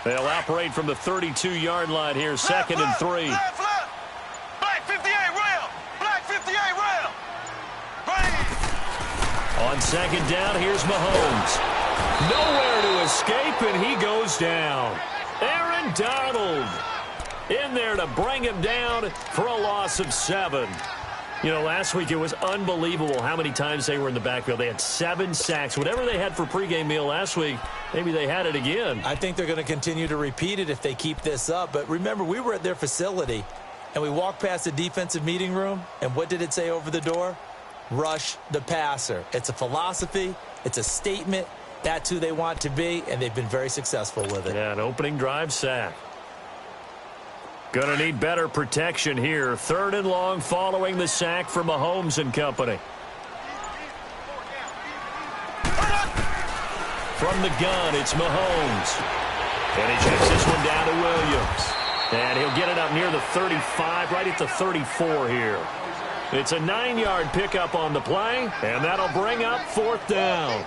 They'll operate from the 32-yard line here, second and 3. Left. Black 58 rail. Black 58 rail. Right. On second down, here's Mahomes. Nowhere to escape, and he goes down. Aaron Donald in there to bring him down for a loss of 7. You know, last week it was unbelievable how many times they were in the backfield. They had 7 sacks. Whatever they had for pregame meal last week, maybe they had it again. I think they're going to continue to repeat it if they keep this up. But remember, we were at their facility, and we walked past the defensive meeting room, and what did it say over the door? Rush the passer. It's a philosophy. It's a statement. That's who they want to be, and they've been very successful with it. Yeah, an opening drive sack. Going to need better protection here. 3rd and long following the sack for Mahomes and company. From the gun, it's Mahomes. And he checks this one down to Williams. And he'll get it up near the 35, right at the 34 here. It's a 9-yard pickup on the play, and that'll bring up 4th down.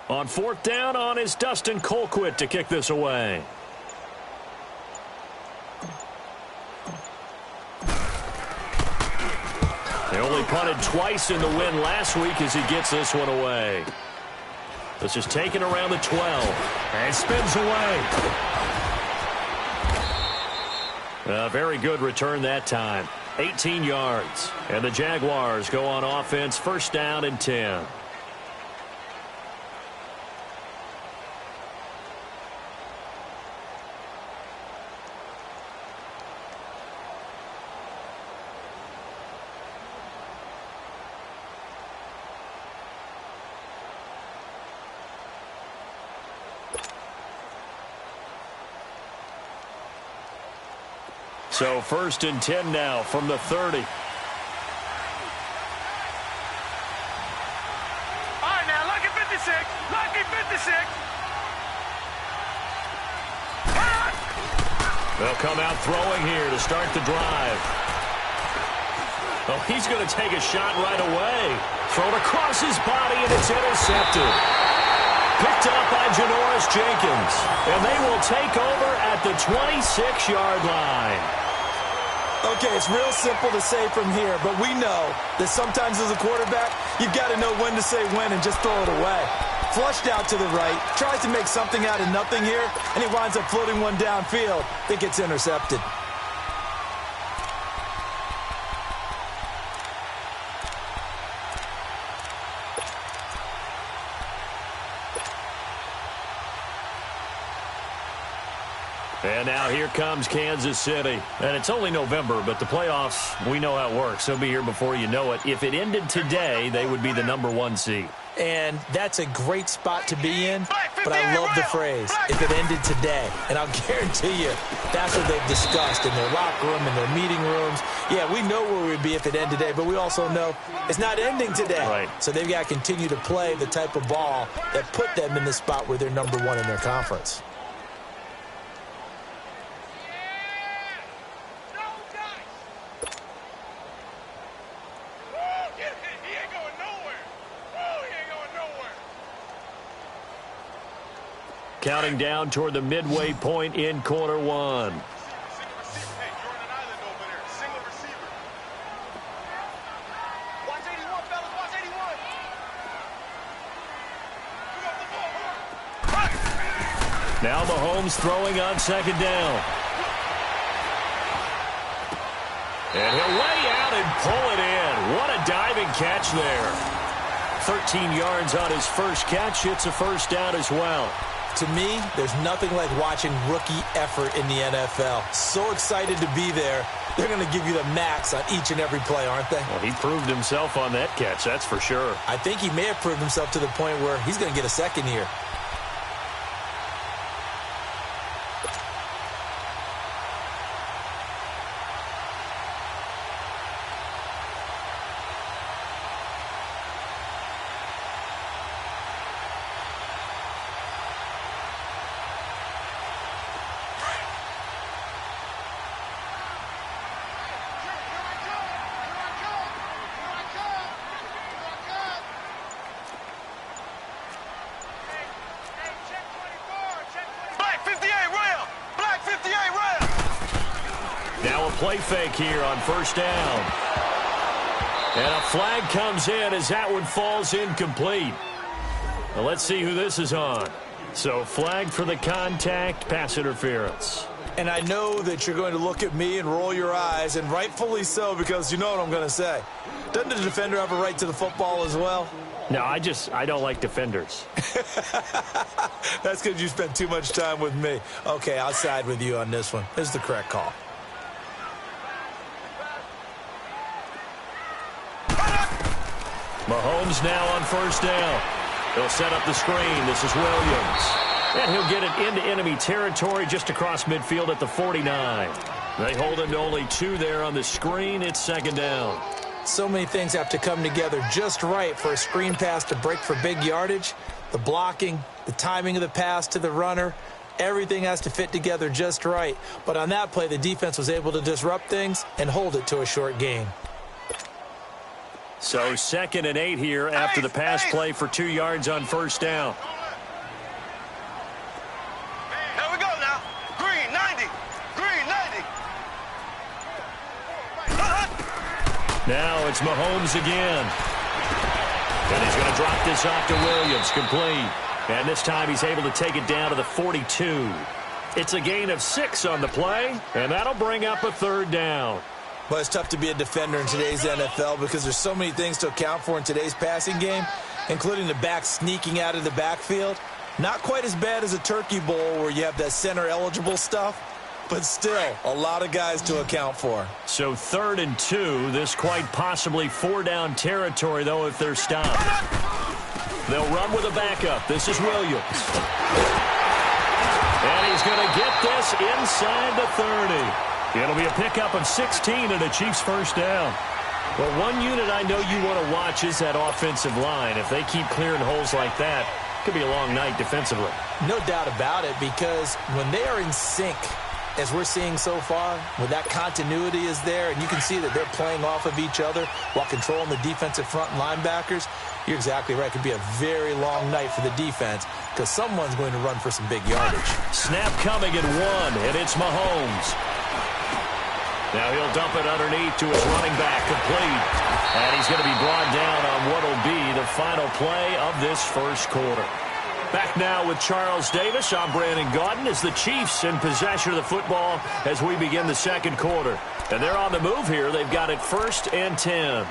On 4th down, on is Dustin Colquitt to kick this away. They only punted twice in the win last week as he gets this one away. This is taken around the 12 and spins away. A very good return that time. 18 yards. And the Jaguars go on offense, 1st down and 10. So 1st and 10 now from the 30. All right, now, lucky 56. Lucky 56. They'll come out throwing here to start the drive. Oh, he's going to take a shot right away. Thrown across his body, and it's intercepted. Picked up by Janoris Jenkins. And they will take over at the 26-yard line. Okay, it's real simple to say from here, but we know that sometimes as a quarterback, you've got to know when to say when and just throw it away. Flushed out to the right, tries to make something out of nothing here, and he winds up floating one downfield. I think it's intercepted. And now here comes Kansas City. And it's only November, but the playoffs, we know how it works. They'll be here before you know it. If it ended today, they would be the #1 seed. And that's a great spot to be in, but I love the phrase, if it ended today. And I'll guarantee you, that's what they've discussed in their locker room, in their meeting rooms. Yeah, we know where we'd be if it ended today, but we also know it's not ending today. Right. So they've got to continue to play the type of ball that put them in the spot where they're #1 in their conference. Counting down toward the midway point in quarter 1. Now Mahomes throwing on 2nd down. And he'll lay out and pull it in. What a diving catch there. 13 yards on his first catch. It's a 1st down as well. To me, there's nothing like watching rookie effort in the NFL. So excited to be there. They're going to give you the max on each and every play, aren't they? Well, he proved himself on that catch, that's for sure. I think he may have proved himself to the point where he's going to get a second here. play fake here on first down. And a flag comes in as that one falls incomplete. Now let's see who this is on. So flag for the contact, pass interference. And I know that you're going to look at me and roll your eyes, and rightfully so, because you know what I'm going to say. Doesn't the defender have a right to the football as well? No, I don't like defenders. That's because you spent too much time with me. Okay, I'll side with you on this one. This is the correct call. Mahomes now on first down. He'll set up the screen. This is Williams. And he'll get it into enemy territory just across midfield at the 49. They hold him to only 2 there on the screen. It's second down. So many things have to come together just right for a screen pass to break for big yardage. The blocking, the timing of the pass to the runner, everything has to fit together just right. But on that play, the defense was able to disrupt things and hold it to a short gain. So 2nd and 8 here after the pass play for 2 yards on first down. Here we go now. Green 90. Green 90. Now it's Mahomes again. And he's going to drop this off to Williams, complete. And this time he's able to take it down to the 42. It's a gain of 6 on the play, and that'll bring up a third down. But it's tough to be a defender in today's NFL because there's so many things to account for in today's passing game, including the back sneaking out of the backfield. Not quite as bad as a turkey bowl where you have that center-eligible stuff, but still a lot of guys to account for. So 3rd and 2, this quite possibly 4-down territory, though, if they're stopped. They'll run with a backup. This is Williams. And he's going to get this inside the 30. It'll be a pickup of 16 and a Chiefs first down. Well, one unit I know you want to watch is that offensive line. If they keep clearing holes like that, it could be a long night defensively. No doubt about it, because when they are in sync, as we're seeing so far, when that continuity is there, and you can see that they're playing off of each other while controlling the defensive front linebackers, you're exactly right. It could be a very long night for the defense because someone's going to run for some big yardage. Snap coming at 1, and it's Mahomes. Now he'll dump it underneath to his running back, complete. And he's going to be brought down on what will be the final play of this first quarter. Back now with Charles Davis. I'm Brandon Gaudin as the Chiefs in possession of the football as we begin the second quarter. And they're on the move here. They've got it 1st and 10.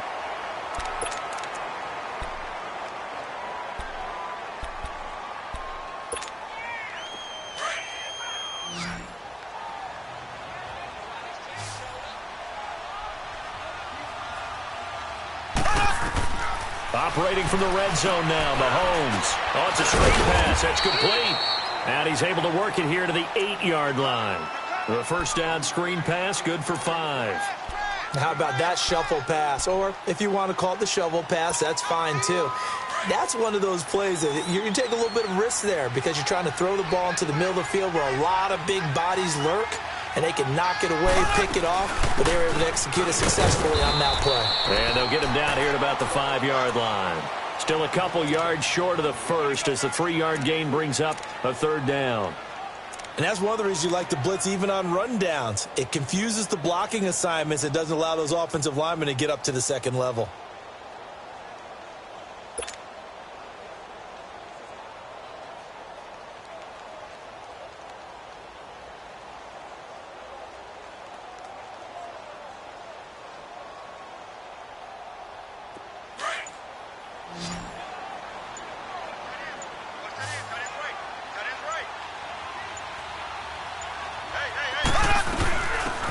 Operating from the red zone now, Mahomes. Oh, it's a straight pass. That's complete. And he's able to work it here to the 8-yard line. The first down screen pass, good for 5. How about that shuffle pass? Or if you want to call it the shovel pass, that's fine too. That's one of those plays that you can take a little bit of risk there because you're trying to throw the ball into the middle of the field where a lot of big bodies lurk, and they can knock it away, pick it off, but they were able to execute it successfully on that play. And they'll get him down here at about the 5-yard line. Still a couple yards short of the first as the 3-yard gain brings up a third down. And that's one of the reasons you like to blitz even on rundowns. It confuses the blocking assignments. It doesn't allow those offensive linemen to get up to the second level.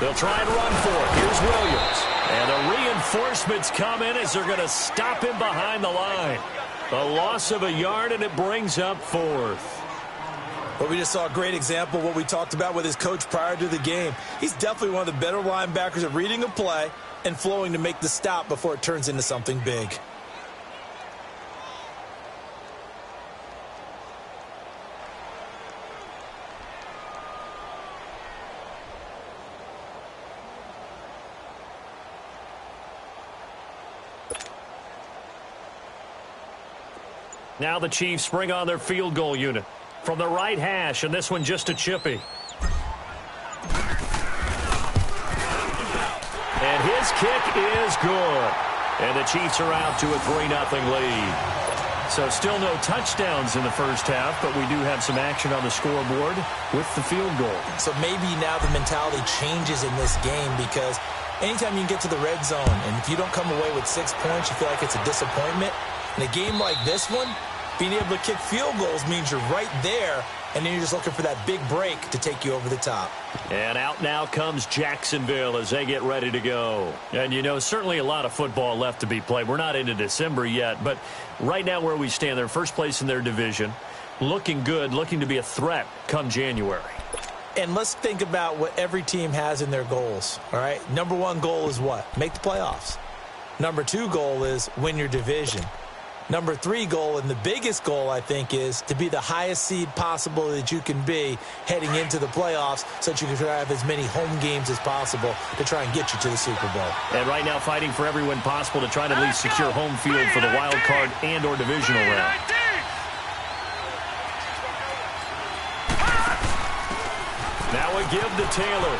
They'll try and run for it. Here's Williams. And the reinforcements come in as they're going to stop him behind the line. A loss of a yard, and it brings up 4th. Well, we just saw a great example of what we talked about with his coach prior to the game. He's definitely one of the better linebackers at reading a play and flowing to make the stop before it turns into something big. Now the Chiefs bring on their field goal unit from the right hash, and this one just a chippy. His kick is good. And the Chiefs are out to a 3-0 lead. So still no touchdowns in the first half, but we do have some action on the scoreboard with the field goal. So maybe now the mentality changes in this game, because anytime you can get to the red zone, and if you don't come away with 6 points, you feel like it's a disappointment. In a game like this one, being able to kick field goals means you're right there, and then you're just looking for that big break to take you over the top. And out now comes Jacksonville as they get ready to go. And, you know, certainly a lot of football left to be played. We're not into December yet, but right now where we stand, they're first place in their division, looking good, looking to be a threat come January. And let's think about what every team has in their goals, all right? Number one goal is what? Make the playoffs. Number two goal is win your division. Number three goal, and the biggest goal, I think, is to be the highest seed possible that you can be heading into the playoffs, so that you can have as many home games as possible to try and get you to the Super Bowl. And right now fighting for every win possible to try to at least secure home field for the wild card and or divisional round. Now a give to Taylor.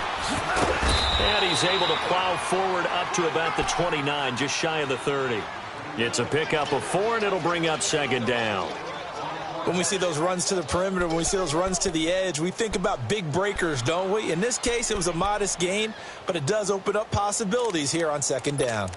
And he's able to plow forward up to about the 29, just shy of the 30. It's a pickup of 4, and it'll bring up second down. When we see those runs to the perimeter, when we see those runs to the edge, we think about big breakers, don't we? In this case, it was a modest gain, but it does open up possibilities here on second down.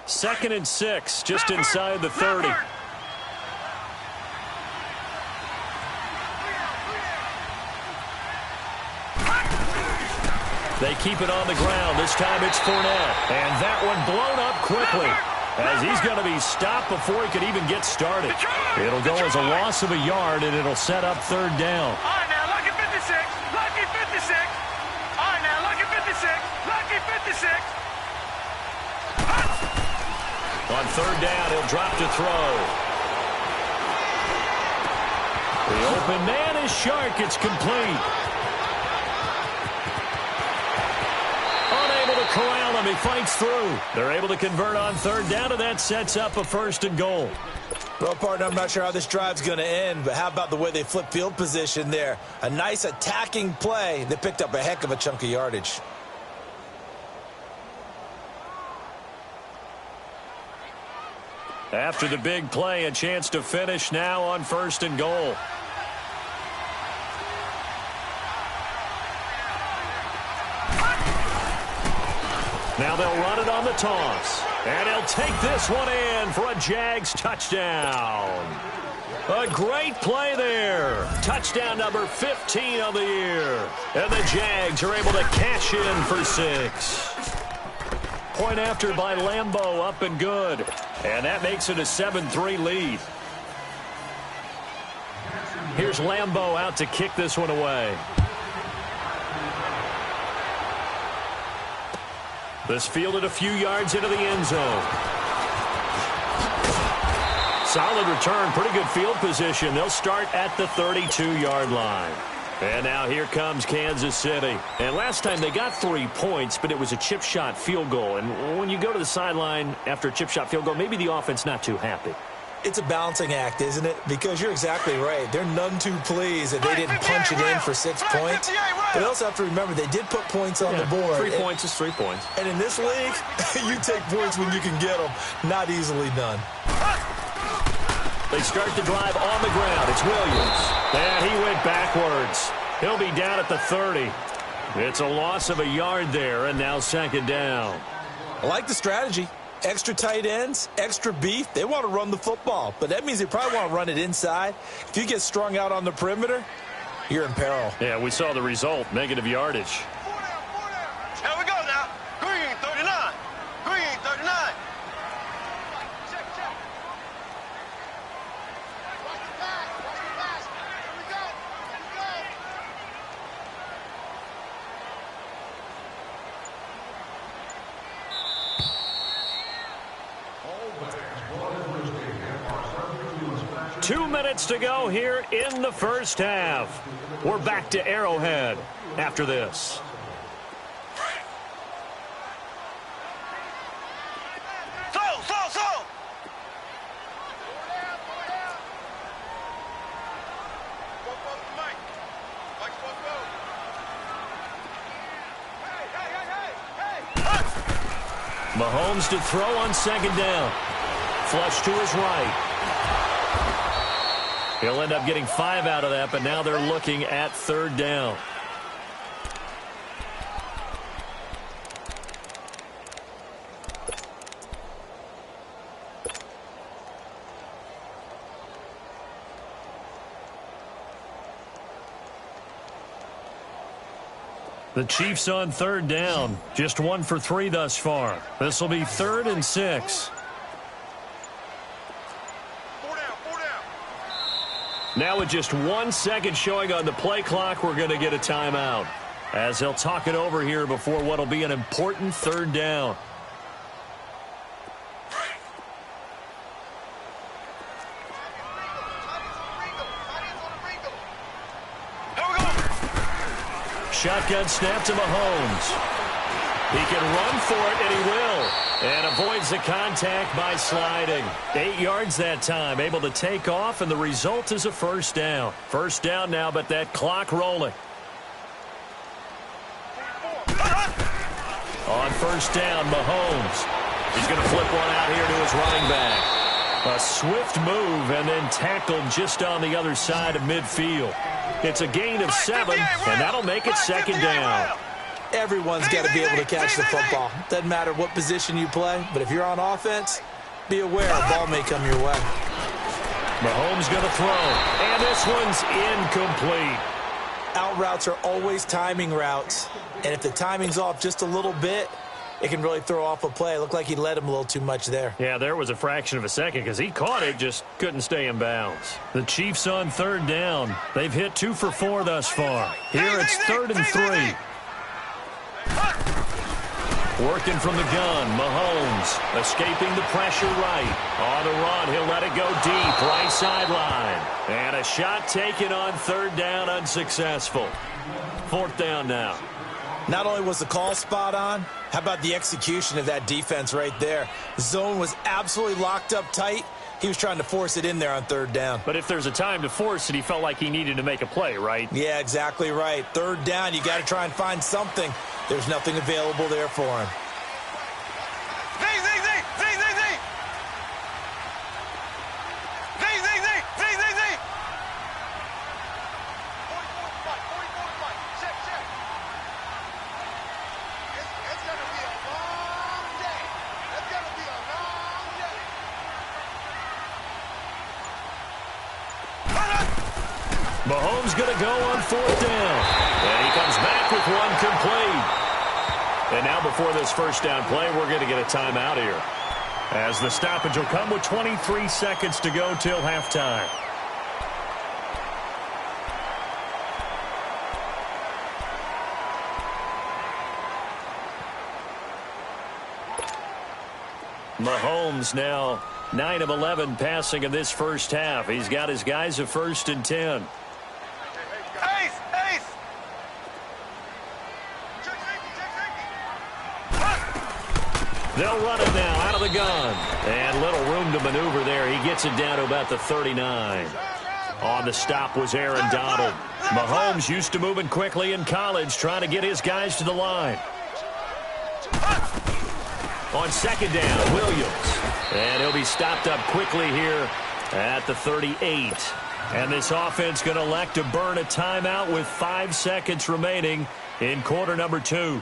Second and 6, just inside the 30. They keep it on the ground. This time it's Fournette. And that one blown up quickly, as he's going to be stopped before he could even get started. It'll go as a loss of a yard, and it'll set up third down. All right, now, lucky 56. Lucky 56. All right, now, lucky 56. Lucky 56. On third down, he'll drop to throw. The open man is Shark. It's complete. Unable to corral him. He fights through. They're able to convert on third down, and that sets up a 1st and goal. Well, partner, I'm not sure how this drive's going to end, but how about the way they flip field position there? A nice attacking play that picked up a heck of a chunk of yardage. After the big play, a chance to finish now on 1st and goal. Now they'll run it on the toss. And he'll take this one in for a Jags touchdown. A great play there. Touchdown number 15 of the year. And the Jags are able to cash in for 6. Point after by Lambeau, up and good. And that makes it a 7-3 lead. Here's Lambeau out to kick this one away. This fielded a few yards into the end zone. Solid return, pretty good field position. They'll start at the 32-yard line. And now here comes Kansas City. And last time they got 3 points, but it was a chip shot field goal. And when you go to the sideline after a chip shot field goal, maybe the offense not too happy. It's a balancing act, isn't it? Because you're exactly right. They're none too pleased that they didn't punch it in for 6 points. But they also have to remember they did put points on the board. 3 points is 3 points. And in this league, you take points when you can get them. Not easily done. They start the drive on the ground. It's Williams. And he went backwards. He'll be down at the 30. It's a loss of a yard there, and now second down. I like the strategy. Extra tight ends, extra beef. They want to run the football, but that means they probably want to run it inside. If you get strung out on the perimeter, you're in peril. Yeah, we saw the result, negative yardage. Here we go now. Green, 39. Green, 39. Check, check. Watch the pass. Watch the pass. Here we go. Here we go. Two minutes to go here in the first half. We're back to Arrowhead after this. Slow, slow, Mahomes to throw on second down. Flush to his right. He'll end up getting 5 out of that, but now they're looking at third down. The Chiefs on third down. Just 1 for 3 thus far. This will be 3rd and 6. 4 down, 4 down. Now with just 1 second showing on the play clock, we're going to get a timeout, as they'll talk it over here before what will be an important third down. Shotgun snap to Mahomes. He can run for it, and he will. And avoids the contact by sliding. 8 yards that time, able to take off, and the result is a first down. First down now, but that clock rolling. On first down, Mahomes. He's going to flip one out here to his running back. A swift move and then tackled just on the other side of midfield. It's a gain of 7, and that'll make it second down. Everyone's got to be able to catch the football. Doesn't matter what position you play, but if you're on offense, be aware a ball may come your way. Mahomes going to throw, and this one's incomplete. Out routes are always timing routes, and if the timing's off just a little bit, it can really throw off a play. It looked like he led him a little too much there. Yeah, there was a fraction of a second because he caught it, just couldn't stay in bounds. The Chiefs on third down. They've hit 2 for 4 thus far. Here it's 3rd and 3. Working from the gun, Mahomes escaping the pressure right. On the run, he'll let it go deep, right sideline. And a shot taken on third down, unsuccessful. 4th down now. Not only was the call spot on, how about the execution of that defense right there? The zone was absolutely locked up tight. He was trying to force it in there on third down. But if there's a time to force it, he felt like he needed to make a play, right? Yeah, exactly right. Third down, you got to try and find something. There's nothing available there for him. Mahomes going to go on 4th down. And he comes back with one complete. And now before this first down play, we're going to get a timeout here, as the stoppage will come with 23 seconds to go till halftime. Mahomes now 9 of 11 passing in this first half. He's got his guys at 1st and 10. They'll run it now out of the gun. And little room to maneuver there. He gets it down to about the 39. On the stop was Aaron Donald. Mahomes used to moving quickly in college, trying to get his guys to the line. On second down, Williams. And he'll be stopped up quickly here at the 38. And this offense going to elect to burn a timeout with 5 seconds remaining in quarter number 2.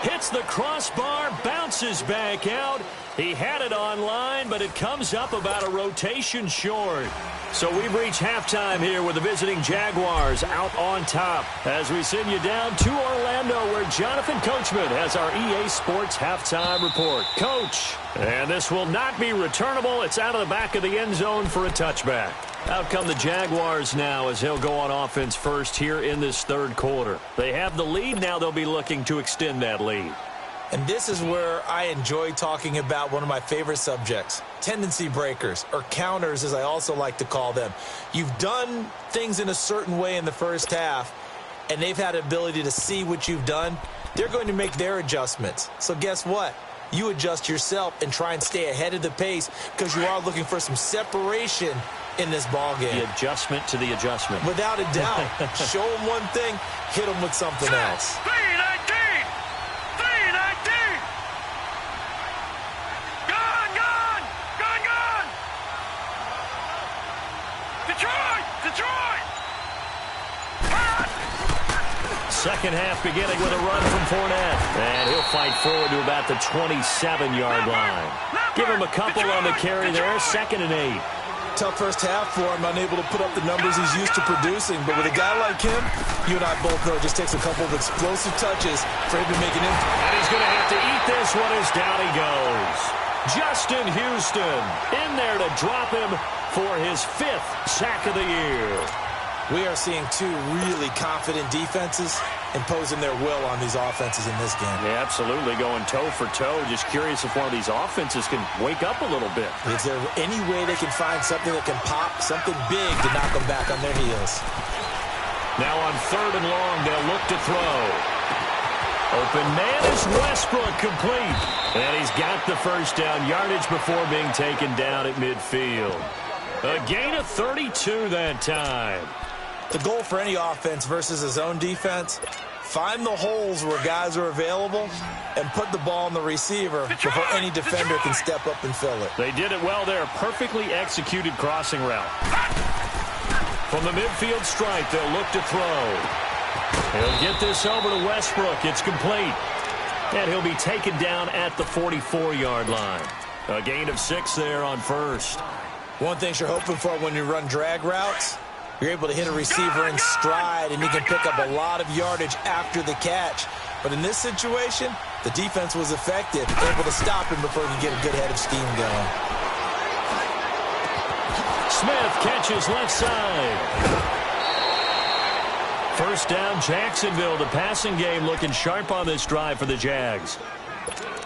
Hits the crossbar, bounces back out. He had it online, but it comes up about a rotation short. So we've reached halftime here with the visiting Jaguars out on top, as we send you down to Orlando, where Jonathan Coachman has our EA Sports halftime report. Coach, and this will not be returnable. It's out of the back of the end zone for a touchback. Out come the Jaguars now, as they'll go on offense first here in this third quarter. They have the lead. Now they'll be looking to extend that lead. And this is where I enjoy talking about one of my favorite subjects, tendency breakers, or counters as I also like to call them. You've done things in a certain way in the first half, and they've had the ability to see what you've done. They're going to make their adjustments. So guess what? you adjust yourself and try and stay ahead of the pace because you are looking for some separation in this ball game. The adjustment to the adjustment. Without a doubt. Show them one thing, hit them with something else. 319! 319! Gone! Gone! Gone! Gone! Detroit! Detroit! Second half beginning with a run from Fournette. And he'll fight forward to about the 27-yard line. Give him a couple on the carry there. 2nd and 8. Tough first half for him, unable to put up the numbers he's used to producing. But with a guy like him, you and I both know it just takes a couple of explosive touches for him to make an impact. And he's going to have to eat this one as down he goes. Justin Houston in there to drop him for his 5th sack of the year. We are seeing two really confident defenses imposing their will on these offenses in this game. Yeah, absolutely, going toe for toe. Just curious if one of these offenses can wake up a little bit. Is there any way they can find something that can pop, something big to knock them back on their heels? Now on 3rd and long, they'll look to throw. Open man is Westbrook, complete. And he's got the first down, yardage before being taken down at midfield. A gain of 32 that time. The goal for any offense versus his own defense, find the holes where guys are available and put the ball on the receiver before any defender can step up and fill it. They did it well there. Perfectly executed crossing route. From the midfield stripe, they'll look to throw. He'll get this over to Westbrook. It's complete. And he'll be taken down at the 44-yard line. A gain of 6 there on 1st. One thing you're hoping for when you run drag routes, you're able to hit a receiver in stride, and he can pick up a lot of yardage after the catch. But in this situation, the defense was effective, able to stop him before he could get a good head of steam going. Smith catches left side. First down, Jacksonville. The passing game looking sharp on this drive for the Jags.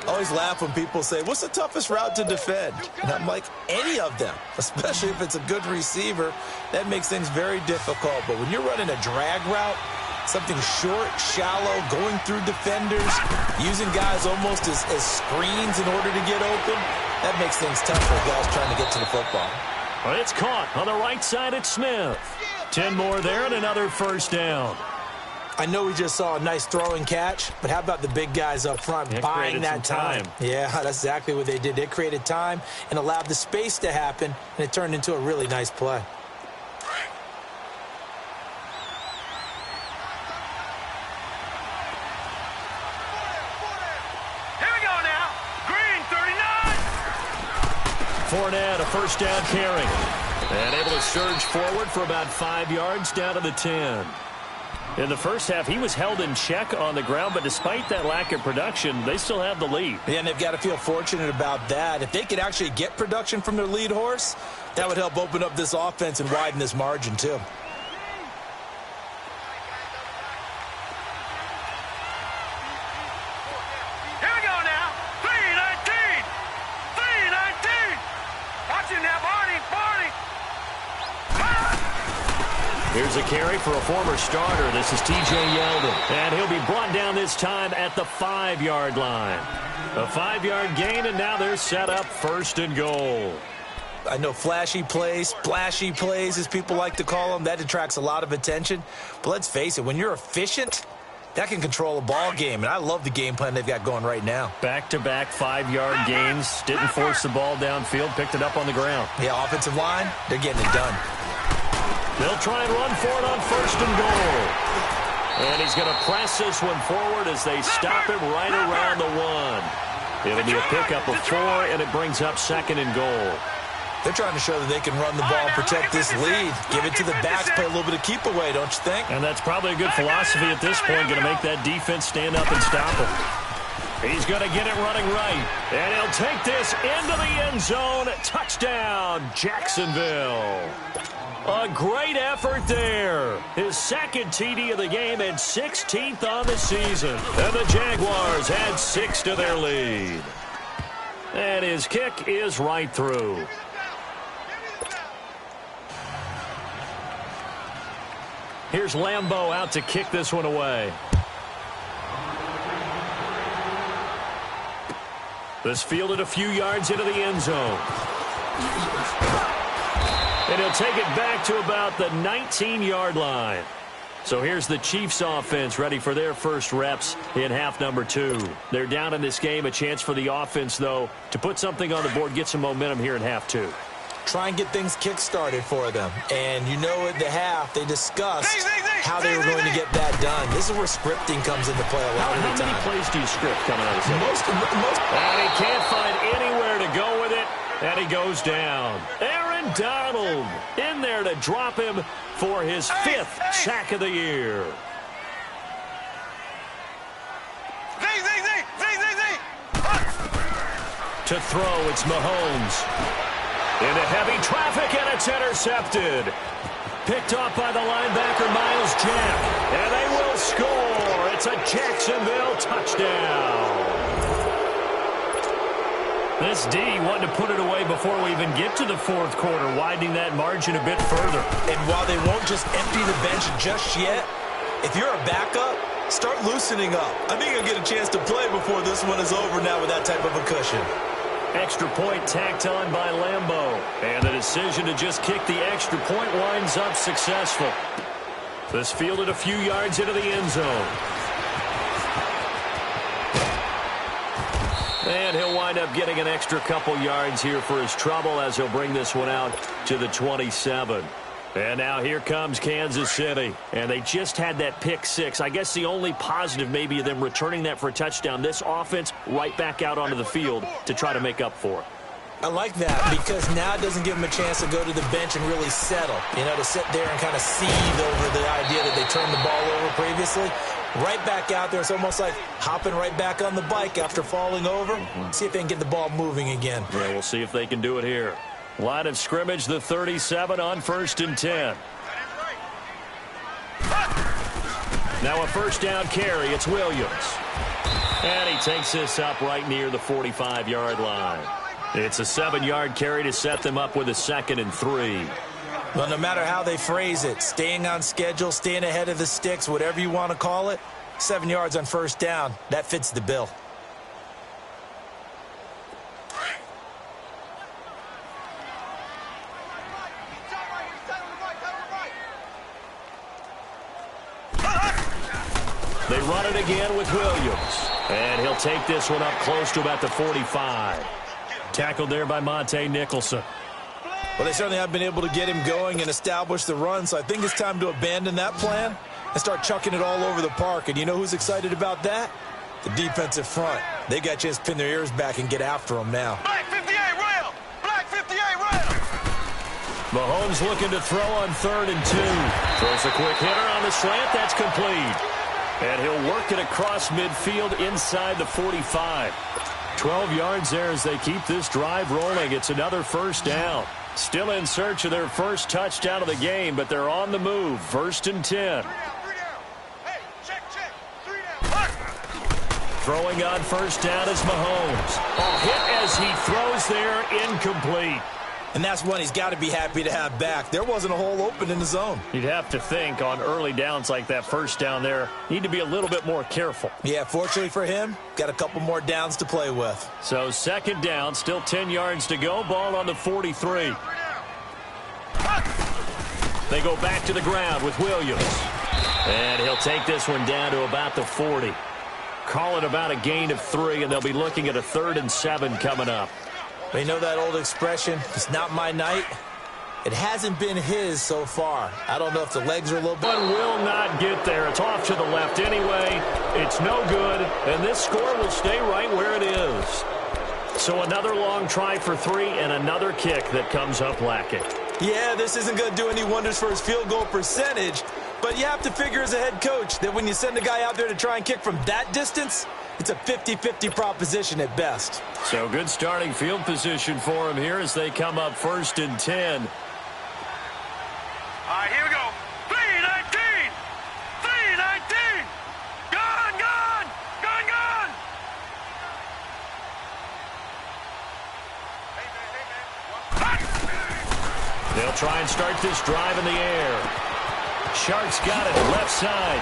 I always laugh when people say, what's the toughest route to defend? And I'm like, any of them, especially if it's a good receiver. That makes things very difficult. But when you're running a drag route, something short, shallow, going through defenders, using guys almost as screens in order to get open, that makes things tough for guys trying to get to the football. Well, it's caught on the right side at Smith. 10 more there and another first down. I know we just saw a nice throwing catch, but how about the big guys up front buying that time? Yeah, that's exactly what they did. They created time and allowed the space to happen, and it turned into a really nice play. Here we go now. Green, 39. Fournette, a first down carry. And able to surge forward for about 5 yards down to the 10. In the first half, he was held in check on the ground, but despite that lack of production, they still have the lead. Yeah, and they've got to feel fortunate about that. If they could actually get production from their lead horse, that would help open up this offense and widen this margin, too. Here we go now. 319. 319. Watch it now, Barney. Barney. Here's a carry for a former starter. This is T.J. Yeldon. And he'll be brought down this time at the 5-yard line. A 5-yard gain, and now they're set up 1st and goal. I know flashy plays, splashy plays, as people like to call them, that attracts a lot of attention. But let's face it, when you're efficient, that can control a ball game. And I love the game plan they've got going right now. Back-to-back 5-yard gains. Didn't force the ball downfield. Picked it up on the ground. Yeah, offensive line, they're getting it done. They'll try and run for it on 1st and goal. And he's going to press this one forward as they stop him right around the 1. It'll be a pickup of 4, and it brings up 2nd and goal. They're trying to show that they can run the ball and protect this lead. Give it to the backs, play a little bit of keep away, don't you think? And that's probably a good philosophy at this point, going to make that defense stand up and stop him. He's going to get it running right. And he'll take this into the end zone. Touchdown, Jacksonville. A great effort there. His 2nd TD of the game and 16th on the season. And the Jaguars add 6 to their lead. And his kick is right through. Here's Lambeau out to kick this one away. This fielded a few yards into the end zone. And he'll take it back to about the 19-yard line. So here's the Chiefs offense ready for their first reps in half number 2. They're down in this game. A chance for the offense, though, to put something on the board, get some momentum here in half 2. Try and get things kick-started for them. And you know at the half, they discussed how they were going to get that done. This is where scripting comes into play a lot of the time. How many plays do you script coming out of this? Most. And he can't find anywhere to go with it, and he goes down. Aaron Donald in there to drop him for his 5th sack of the year. To throw, it's Mahomes. Into heavy traffic, and it's intercepted. Picked off by the linebacker, Miles Jack. And they will score. It's a Jacksonville touchdown. This D wanted to put it away before we even get to the 4th quarter, widening that margin a bit further. And while they won't just empty the bench just yet, if you're a backup, start loosening up. I think you'll get a chance to play before this one is over now with that type of a cushion. Extra point tacked on by Lambeau. And the decision to just kick the extra point winds up successful. This fielded a few yards into the end zone. And he'll wind up getting an extra couple yards here for his trouble as he'll bring this one out to the 27. And now here comes Kansas City. And they just had that pick 6. I guess the only positive maybe of them returning that for a touchdown. This offense right back out onto the field to try to make up for it. I like that because now it doesn't give them a chance to go to the bench and really settle. You know, to sit there and kind of seethe over the idea that they turned the ball over previously. Right back out there. It's almost like hopping right back on the bike after falling over. See if they can get the ball moving again. Yeah, we'll see if they can do it here. Line of scrimmage, the 37 on 1st and 10. Now a first down carry. It's Williams. And he takes this up right near the 45-yard line. It's a 7-yard carry to set them up with a 2nd and 3. Well, no matter how they phrase it, staying on schedule, staying ahead of the sticks, whatever you want to call it, 7 yards on first down, that fits the bill. They run it again with Williams. And he'll take this one up close to about the 45. Tackled there by Monte Nicholson. Well, they certainly have been able to get him going and establish the run, so I think it's time to abandon that plan and start chucking it all over the park. And you know who's excited about that? The defensive front. They got a chance to pin their ears back and get after him now. Black 58 rail! Black 58 rail! Mahomes looking to throw on 3rd and 2. Throws a quick hitter on the slant. That's complete. And he'll work it across midfield inside the 45. 12 yards there as they keep this drive rolling. It's another first down. Still in search of their first touchdown of the game, but they're on the move. 1st and 10. Hey, check. 3 down. Throwing on first down is Mahomes. A hit as he throws there, incomplete. And that's one he's got to be happy to have back. There wasn't a hole open in the zone. You'd have to think on early downs like that first down there, need to be a little bit more careful. Yeah, fortunately for him, got a couple more downs to play with. So 2nd down, still 10 yards to go. Ball on the 43. They go back to the ground with Williams. And he'll take this one down to about the 40. Call it about a gain of 3, and they'll be looking at a 3rd and 7 coming up. You know that old expression, it's not my night? It hasn't been his so far. I don't know if the legs are a little bit. But will not get there. It's off to the left anyway. It's no good, and this score will stay right where it is. So another long try for 3 and another kick that comes up lacking. Yeah, this isn't going to do any wonders for his field goal percentage, but you have to figure as a head coach that when you send a guy out there to try and kick from that distance, it's a 50-50 proposition at best. So good starting field position for him here as they come up 1st and 10. All right, here we go. 3-19! 3-19! Gone! They'll try and start this drive in the air. Sharks got it left side.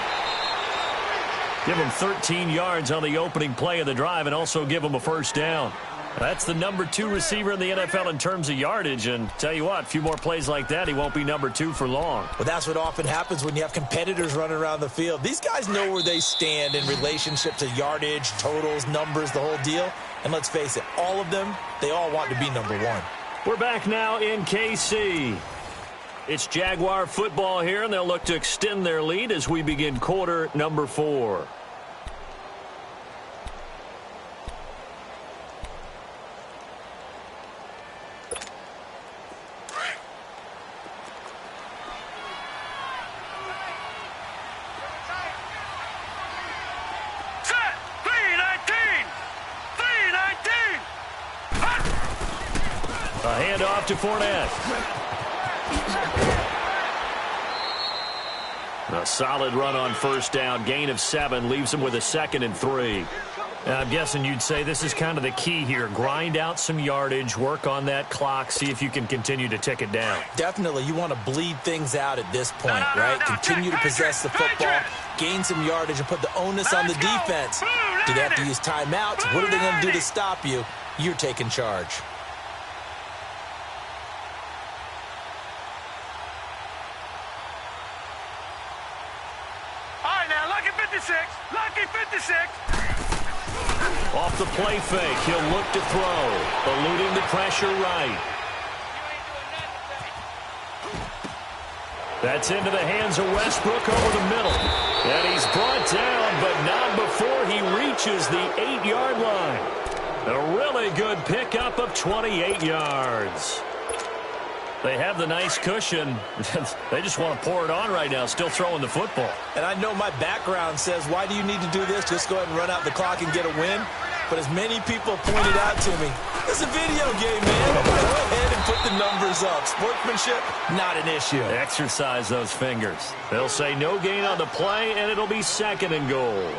Give them 13 yards on the opening play of the drive and also give them a first down. That's the number 2 receiver in the NFL in terms of yardage. And tell you what, a few more plays like that, he won't be number 2 for long. Well, that's what often happens when you have competitors running around the field. These guys know where they stand in relationship to yardage, totals, numbers, the whole deal. And let's face it, all of them, they all want to be number 1. We're back now in KC. It's Jaguar football here, and they'll look to extend their lead as we begin quarter number 4. A handoff to Fournette. A solid run on first down. Gain of 7 leaves him with a 2nd and 3. I'm guessing you'd say this is kind of the key here. Grind out some yardage, work on that clock, see if you can continue to tick it down. Definitely. You want to bleed things out at this point, right? Continue to possess the football, gain some yardage, and put the onus on the defense. Do they have to use timeouts? What are they going to do to stop you? You're taking charge. Lucky 56. Off the play fake, he'll look to throw. Eluding the pressure right. That's into the hands of Westbrook over the middle. And he's brought down, but not before he reaches the 8-yard line. A really good pickup of 28 yards. They have the nice cushion. They just want to pour it on right now, still throwing the football. And I know my background says, why do you need to do this? Just go ahead and run out the clock and get a win. But as many people pointed out to me, it's a video game, man. Go ahead and put the numbers up. Sportsmanship, not an issue. Exercise those fingers. They'll say no gain on the play, and it'll be 2nd and goal.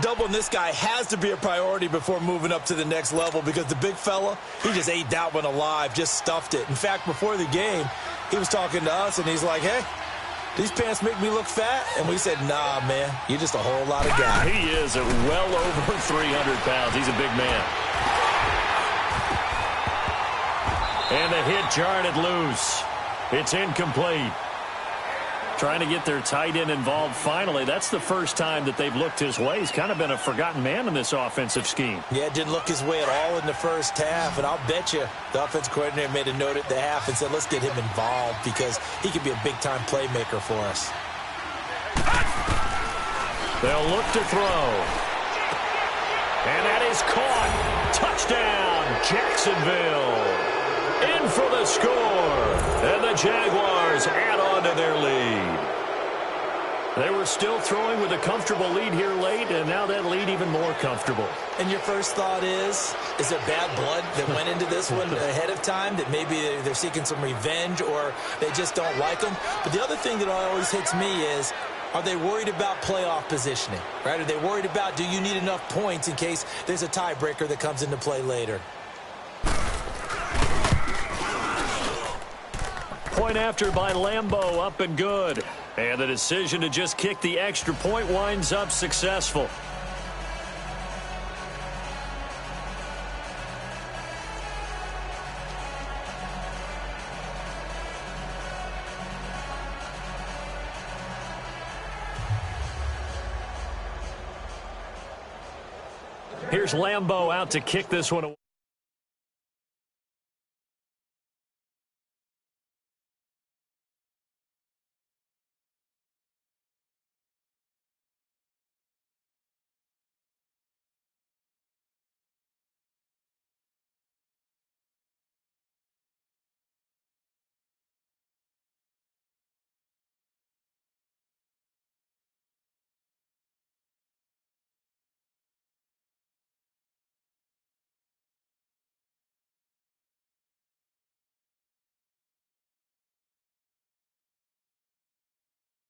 Doubling this guy has to be a priority before moving up to the next level because the big fella, he just ate that one alive, just stuffed it. In fact, before the game, he was talking to us, and he's like, hey, these pants make me look fat? And we said, nah, man, you're just a whole lot of guy. He is at well over 300 pounds. He's a big man. And the hit jarred it loose. It's incomplete. Trying to get their tight end involved finally. That's the first time that they've looked his way. He's kind of been a forgotten man in this offensive scheme. Yeah, it didn't look his way at all in the first half. And I'll bet you the offensive coordinator made a note at the half and said, let's get him involved because he could be a big-time playmaker for us. They'll look to throw. And that is caught. Touchdown, Jacksonville. In for the score. And the Jaguars add on to their lead. They were still throwing with a comfortable lead here late, and now that lead even more comfortable. And your first thought is there bad blood that went into this one ahead of time, that maybe they're seeking some revenge or they just don't like them? But the other thing that always hits me is, are they worried about playoff positioning, right? Are they worried about, do you need enough points in case there's a tiebreaker that comes into play later? Point after by Lambeau, up and good. And the decision to just kick the extra point winds up successful. Here's Lambeau out to kick this one away.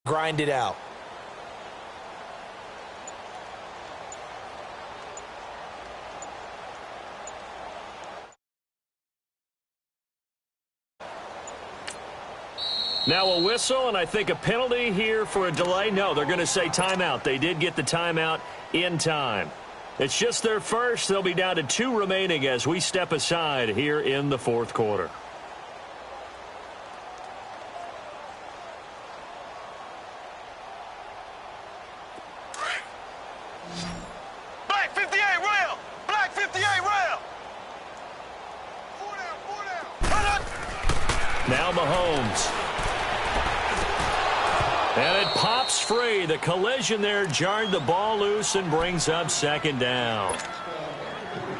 Grind it out. Now a whistle, and I think a penalty here for a delay. No, they're going to say timeout. They did get the timeout in time. It's just their first. They'll be down to 2 remaining as we step aside here in the fourth quarter. Black 58 rail! Black 58 rail! 4 down, 4 down! Now Mahomes. And it pops free. The collision there jarred the ball loose and brings up second down.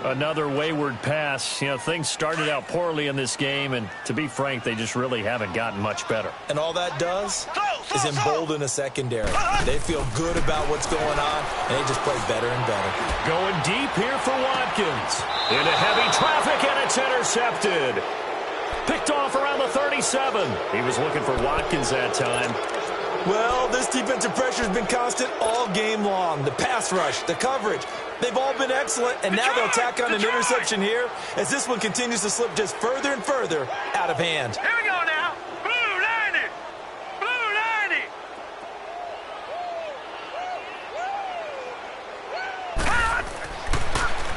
Another wayward pass. You know, things started out poorly in this game, and to be frank, they just really haven't gotten much better. And all that does is embolden a secondary. They feel good about what's going on, and they just play better and better. Going deep here for Watkins. Into heavy traffic, and it's intercepted. Picked off around the 37. He was looking for Watkins that time. Well, this defensive pressure has been constant all game long. The pass rush, the coverage, they've all been excellent, and now they'll tack on an interception here as this one continues to slip just further and further out of hand. Here we go now. Blue 90. Blue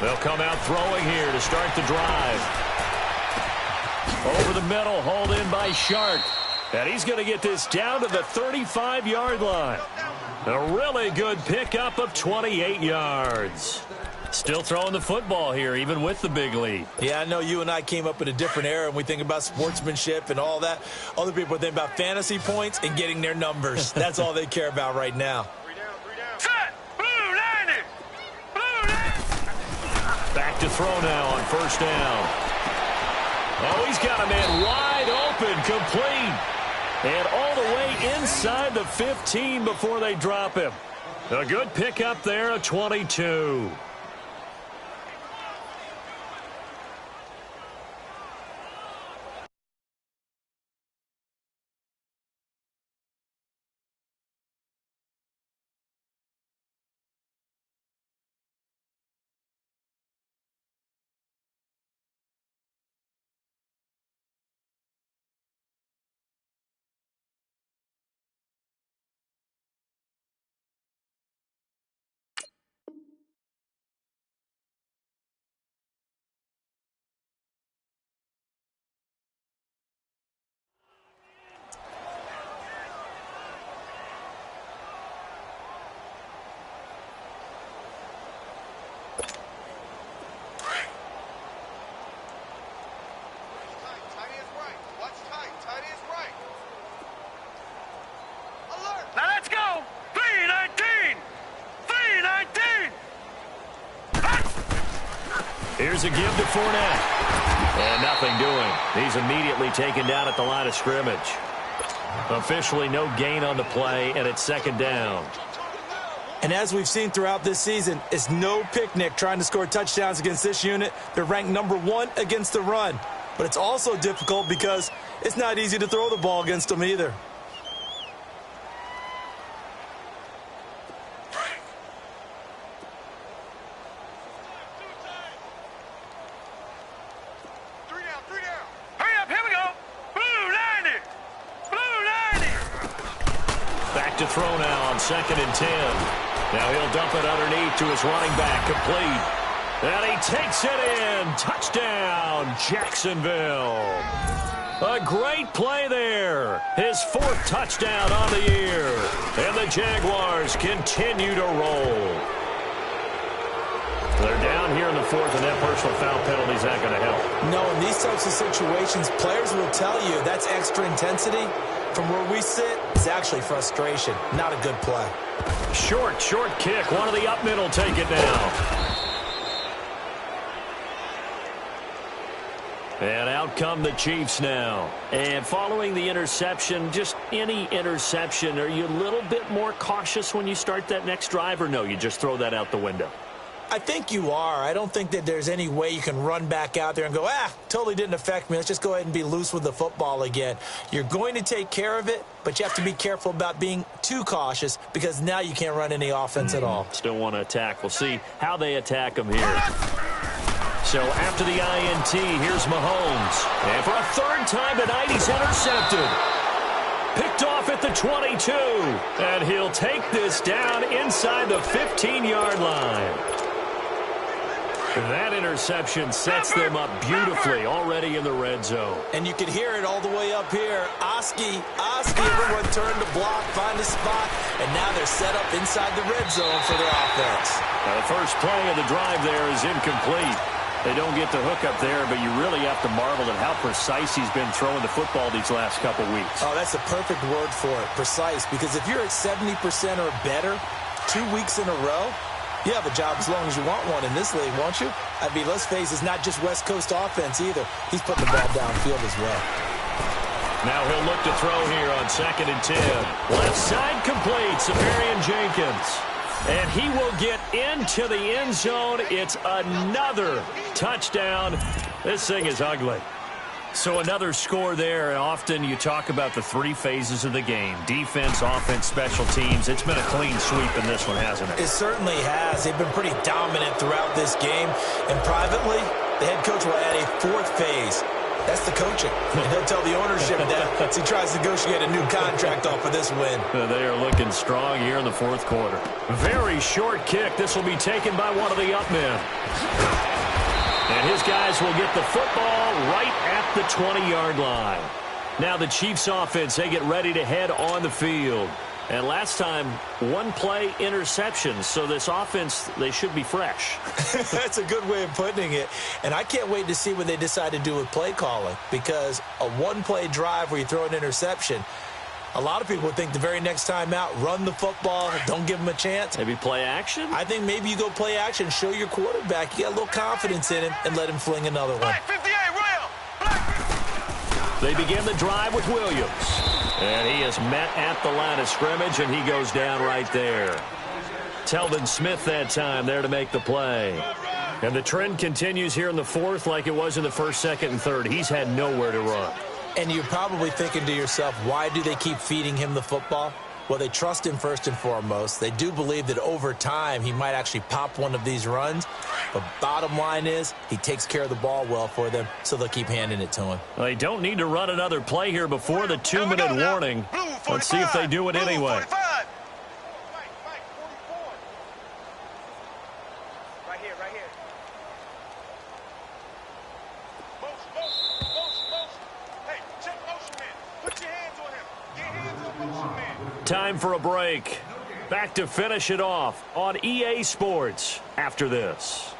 90. They'll come out throwing here to start the drive. Over the middle, hauled in by Shark. And he's going to get this down to the 35-yard line. A really good pickup of 28 yards. Still throwing the football here, even with the big lead. Yeah, I know you and I came up in a different era, and we think about sportsmanship and all that. Other people think about fantasy points and getting their numbers. That's all they care about right now. 3 down. Set. Blue 90. Blue 90. Back to throw now on first down. Oh, he's got a man wide open, complete. And all the way inside the 15 before they drop him. A good pickup there, a 22. Now let's go. 319. 319. Here's a give to Fournette. And nothing doing. He's immediately taken down at the line of scrimmage. Officially no gain on the play, and it's second down. And as we've seen throughout this season, it's no picnic trying to score touchdowns against this unit. They're ranked #1 against the run. But it's also difficult because it's not easy to throw the ball against them either. To throw now on 2nd and 10. Now he'll dump it underneath to his running back, complete. And he takes it in. Touchdown, Jacksonville. A great play there. His 4th touchdown on the year. And the Jaguars continue to roll. They're down here in the 4th, and that personal foul penalty is not going to help. No, in these types of situations, players will tell you that's extra intensity. From where we sit, it's actually frustration. Not a good play. Short kick. One of the up middle take it now. And out come the Chiefs now. And following the interception, just any interception, are you a little bit more cautious when you start that next drive, or no, you just throw that out the window? I think you are. I don't think that there's any way you can run back out there and go, totally didn't affect me. Let's just go ahead and be loose with the football again. You're going to take care of it, but you have to be careful about being too cautious because now you can't run any offense at all. Still want to attack. We'll see how they attack them here. So after the INT, here's Mahomes. And for a 3rd time tonight, he's intercepted. Picked off at the 22. And he'll take this down inside the 15-yard line. That interception sets them up beautifully already in the red zone. And you can hear it all the way up here. Oski, everyone turned to block, find a spot, and now they're set up inside the red zone for their offense. Now the first play of the drive there is incomplete. They don't get the hook up there, but you really have to marvel at how precise he's been throwing the football these last couple weeks. Oh, that's the perfect word for it, precise, because if you're at 70% or better 2 weeks in a row, you have a job as long as you want one in this league, won't you? I mean, let's face it, it's not just West Coast offense either. He's putting the ball downfield as well. Now he'll look to throw here on 2nd and 10. Left side complete, Severian Jenkins. And he will get into the end zone. It's another touchdown. This thing is ugly. So another score there, and often you talk about the 3 phases of the game. Defense, offense, special teams. It's been a clean sweep in this one, hasn't it? It certainly has. They've been pretty dominant throughout this game. And privately, the head coach will add a 4th phase. That's the coaching. And he'll tell the ownership that as he tries to negotiate a new contract off of this win. They are looking strong here in the 4th quarter. Very short kick. This will be taken by one of the up men. And his guys will get the football right at the 20-yard line. Now the Chiefs offense, they get ready to head on the field. And last time, 1 play interception. So this offense, they should be fresh. That's a good way of putting it. And I can't wait to see what they decide to do with play calling. Because a 1-play drive where you throw an interception, a lot of people would think the very next time out, run the football, don't give him a chance. Maybe play action? I think maybe you go play action, show your quarterback, you got a little confidence in him, and let him fling another one. They begin the drive with Williams. And he is met at the line of scrimmage, and he goes down right there. Telvin Smith that time there to make the play. And the trend continues here in the 4th like it was in the 1st, 2nd, and 3rd. He's had nowhere to run. And you're probably thinking to yourself, why do they keep feeding him the football? Well, they trust him first and foremost. They do believe that over time he might actually pop one of these runs. But bottom line is he takes care of the ball well for them, so they'll keep handing it to him. Well, they don't need to run another play here before the 2-minute warning. Let's see if they do it anyway. Time for a break. Back to finish it off on EA Sports after this.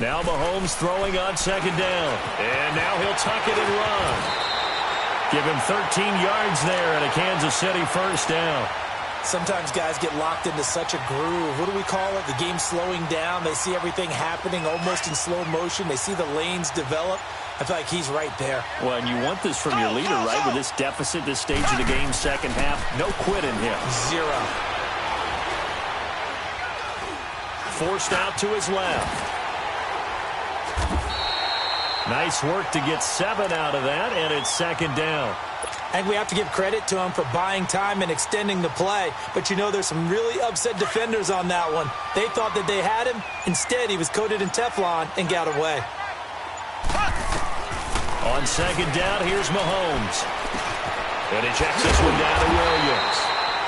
Now Mahomes throwing on 2nd down. And now he'll tuck it and run. Give him 13 yards there and a Kansas City 1st down. Sometimes guys get locked into such a groove. What do we call it? The game's slowing down. They see everything happening almost in slow motion. They see the lanes develop. I feel like he's right there. Well, and you want this from your leader, right? With this deficit, this stage of the game, 2nd half, no quit in him. 0. Forced out to his left. Nice work to get 7 out of that, and it's 2nd down. And we have to give credit to him for buying time and extending the play. But, you know, there's some really upset defenders on that one. They thought that they had him. Instead, he was coated in Teflon and got away. On 2nd down, here's Mahomes. And he checks this one down to Williams.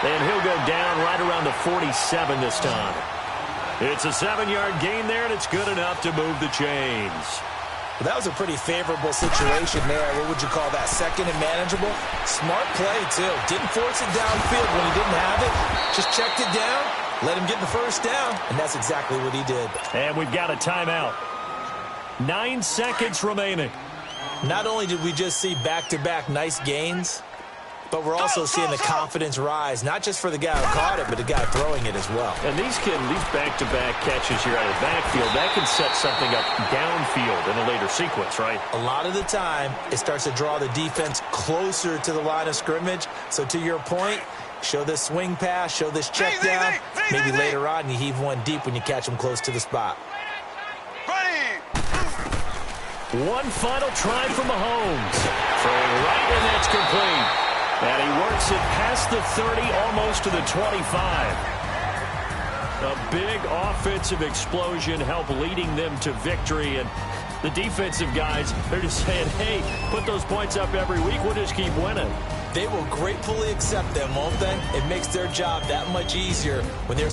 And he'll go down right around the 47 this time. It's a 7-yard gain there, and it's good enough to move the chains. Well, that was a pretty favorable situation there. What would you call that? 2nd and manageable? Smart play, too. Didn't force it downfield when he didn't have it. Just checked it down, let him get the 1st down, and that's exactly what he did. And we've got a timeout. 9 seconds remaining. Not only did we just see back-to-back nice gains, but we're also seeing the confidence rise, not just for the guy who caught it, but the guy throwing it as well. And these back-to-back catches here out of the backfield, that can set something up downfield in a later sequence, right? A lot of the time, it starts to draw the defense closer to the line of scrimmage. So to your point, show this swing pass, show this check down. Maybe later on you heave one deep when you catch them close to the spot. One final try for Mahomes. Throwing right, and that's complete. And he works it past the 30, almost to the 25. A big offensive explosion helped leading them to victory. And the defensive guys, they're just saying, hey, put those points up every week. We'll just keep winning. They will gratefully accept them, won't they? It makes their job that much easier when they're